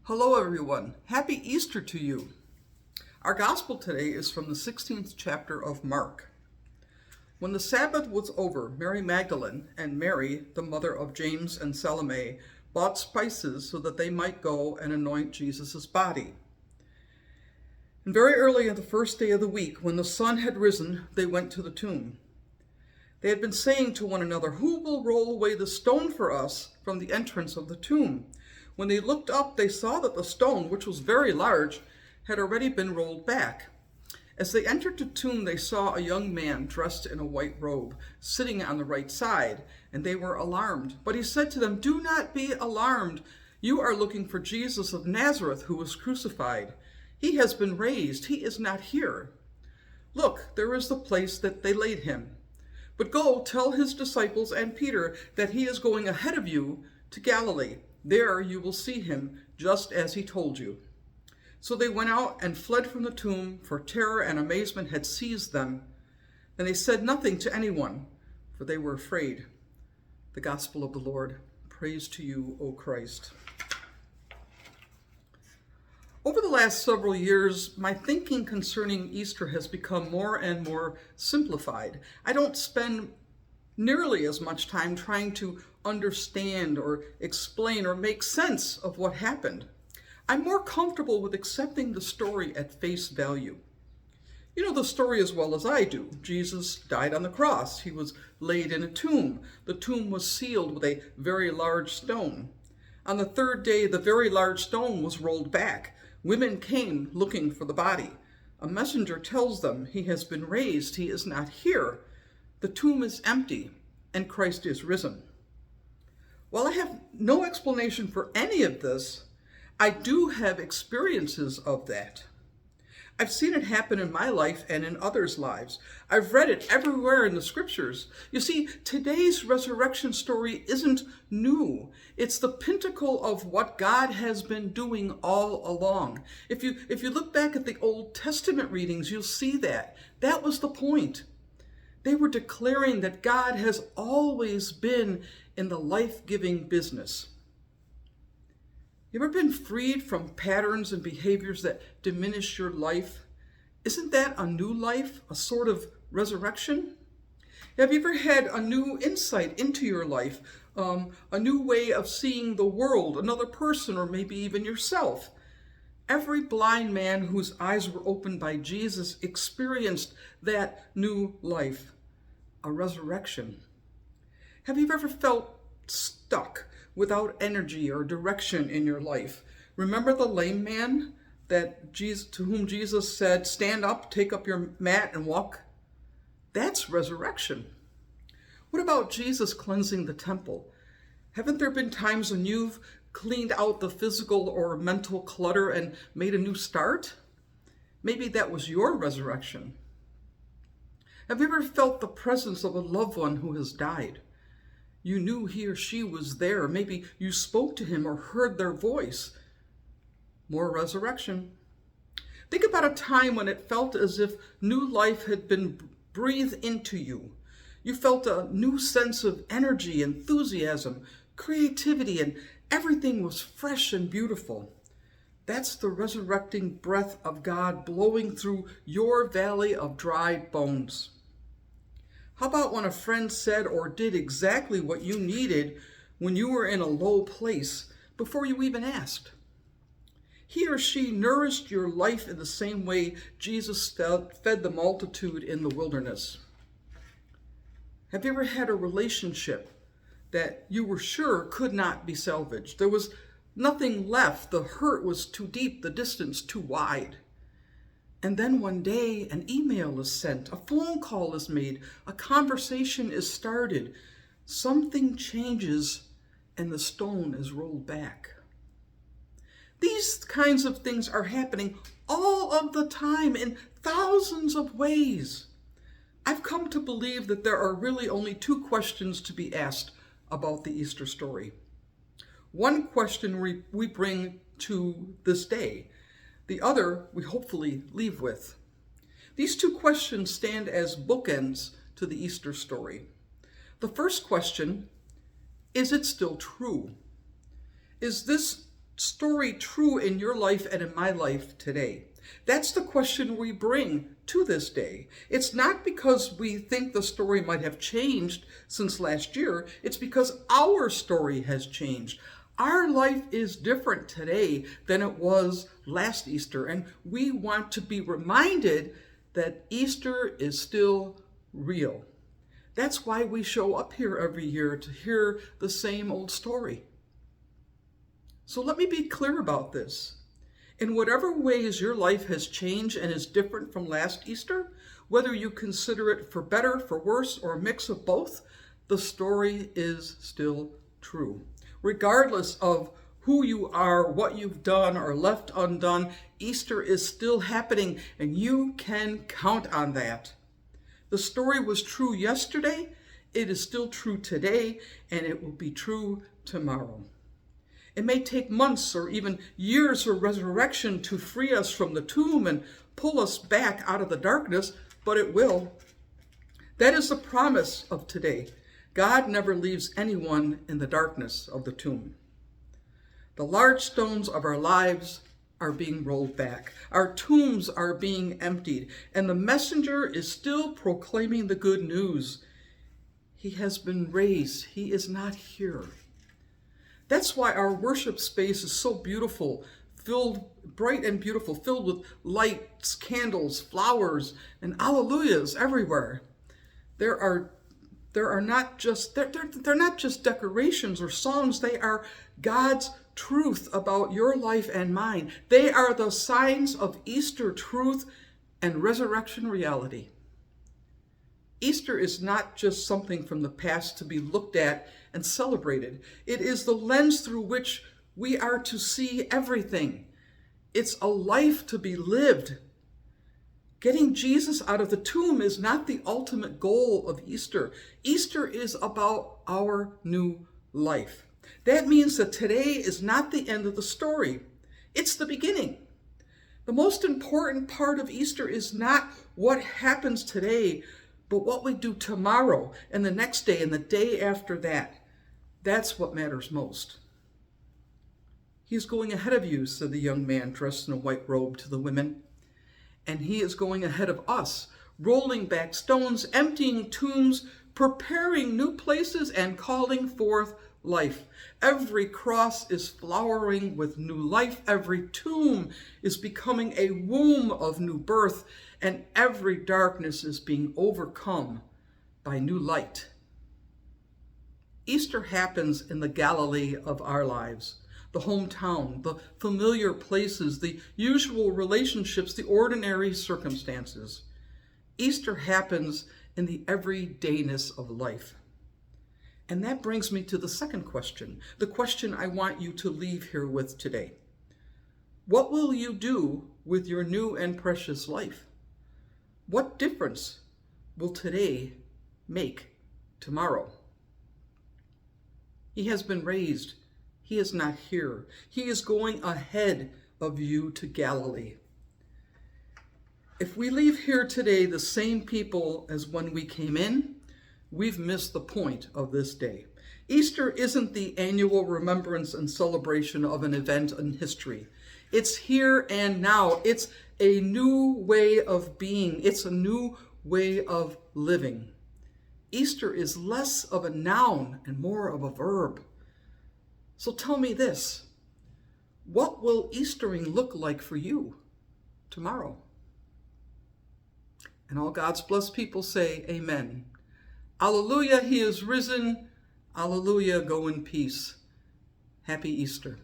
Hello, everyone. Happy Easter to you. Our gospel today is from the 16th chapter of Mark. When the Sabbath was over, Mary Magdalene and Mary, the mother of James and Salome, bought spices so that they might go and anoint Jesus' body. And very early on the first day of the week, when the sun had risen, they went to the tomb. They had been saying to one another, "Who will roll away the stone for us from the entrance of the tomb?" When they looked up, they saw that the stone, which was very large, had already been rolled back. As they entered the tomb, they saw a young man dressed in a white robe, sitting on the right side, and they were alarmed. But he said to them, "Do not be alarmed. You are looking for Jesus of Nazareth, who was crucified. He has been raised. He is not here. Look, there is the place that they laid him. But go tell his disciples and Peter that he is going ahead of you to Galilee. There you will see him, just as he told you." So they went out and fled from the tomb, for terror and amazement had seized them. And they said nothing to anyone, for they were afraid. The Gospel of the Lord. Praise to you, O Christ. Over the last several years, my thinking concerning Easter has become more and more simplified. I don't spend nearly as much time trying to understand or explain or make sense of what happened. I'm more comfortable with accepting the story at face value. You know the story as well as I do. Jesus died on the cross. He was laid in a tomb. The tomb was sealed with a very large stone. On the third day, the very large stone was rolled back. Women came looking for the body. A messenger tells them, "He has been raised. He is not here. The tomb is empty, and Christ is risen." While I have no explanation for any of this, I do have experiences of that. I've seen it happen in my life and in others' lives. I've read it everywhere in the scriptures. You see, today's resurrection story isn't new. It's the pinnacle of what God has been doing all along. If you look back at the Old Testament readings, you'll see that. That was the point. They were declaring that God has always been in the life-giving business. You ever been freed from patterns and behaviors that diminish your life? Isn't that a new life, a sort of resurrection? Have you ever had a new insight into your life, a new way of seeing the world, another person, or maybe even yourself? Every blind man whose eyes were opened by Jesus experienced that new life, a resurrection. Have you ever felt stuck, without energy or direction in your life? Remember the lame man to whom Jesus said, "Stand up, take up your mat and walk"? That's resurrection. What about Jesus cleansing the temple? Haven't there been times when you've cleaned out the physical or mental clutter and made a new start? Maybe that was your resurrection. Have you ever felt the presence of a loved one who has died? You knew he or she was there. Maybe you spoke to him or heard their voice. More resurrection. Think about a time when it felt as if new life had been breathed into you. You felt a new sense of energy, enthusiasm, creativity, and everything was fresh and beautiful. That's the resurrecting breath of God blowing through your valley of dried bones. How about when a friend said or did exactly what you needed when you were in a low place before you even asked? He or she nourished your life in the same way Jesus fed the multitude in the wilderness. Have you ever had a relationship that you were sure could not be salvaged? There was nothing left. The hurt was too deep, the distance too wide. And then one day an email is sent, a phone call is made, a conversation is started. Something changes and the stone is rolled back. These kinds of things are happening all of the time in thousands of ways. I've come to believe that there are really only two questions to be asked about the Easter story. One question we bring to this day. The other we hopefully leave with. These two questions stand as bookends to the Easter story. The first question, is it still true? Is this story true in your life and in my life today? That's the question we bring to this day. It's not because we think the story might have changed since last year. It's because our story has changed. Our life is different today than it was last Easter, and we want to be reminded that Easter is still real. That's why we show up here every year, to hear the same old story. So let me be clear about this. In whatever ways your life has changed and is different from last Easter, whether you consider it for better, for worse, or a mix of both, the story is still true. Regardless of who you are, what you've done or left undone, Easter is still happening, and you can count on that. The story was true yesterday, it is still true today, and it will be true tomorrow. It may take months or even years for resurrection to free us from the tomb and pull us back out of the darkness, but it will. That is the promise of today. God never leaves anyone in the darkness of the tomb. The large stones of our lives are being rolled back. Our tombs are being emptied, and the messenger is still proclaiming the good news. He has been raised. He is not here. That's why our worship space is so beautiful, bright and beautiful, filled with lights, candles, flowers, and alleluias everywhere. They're not just decorations or songs. They are God's truth about your life and mine. They are the signs of Easter truth and resurrection reality. Easter is not just something from the past to be looked at and celebrated. It is the lens through which we are to see everything. It's a life to be lived. Getting Jesus out of the tomb is not the ultimate goal of Easter. Easter is about our new life. That means that today is not the end of the story. It's the beginning. The most important part of Easter is not what happens today, but what we do tomorrow and the next day and the day after that. That's what matters most. He's going ahead of you, said the young man dressed in a white robe to the women. And he is going ahead of us, rolling back stones, emptying tombs, preparing new places, and calling forth life. Every cross is flowering with new life. Every tomb is becoming a womb of new birth, and every darkness is being overcome by new light. Easter happens in the Galilee of our lives, the hometown, the familiar places, the usual relationships, the ordinary circumstances. Easter happens in the everydayness of life. And that brings me to the second question, the question I want you to leave here with today. What will you do with your new and precious life? What difference will today make tomorrow? He has been raised. He is not here. He is going ahead of you to Galilee. If we leave here today the same people as when we came in, we've missed the point of this day. Easter isn't the annual remembrance and celebration of an event in history. It's here and now. It's a new way of being. It's a new way of living. Easter is less of a noun and more of a verb. So tell me this, what will Eastering look like for you tomorrow? And all God's blessed people say, amen. Alleluia, he is risen. Alleluia, go in peace. Happy Easter.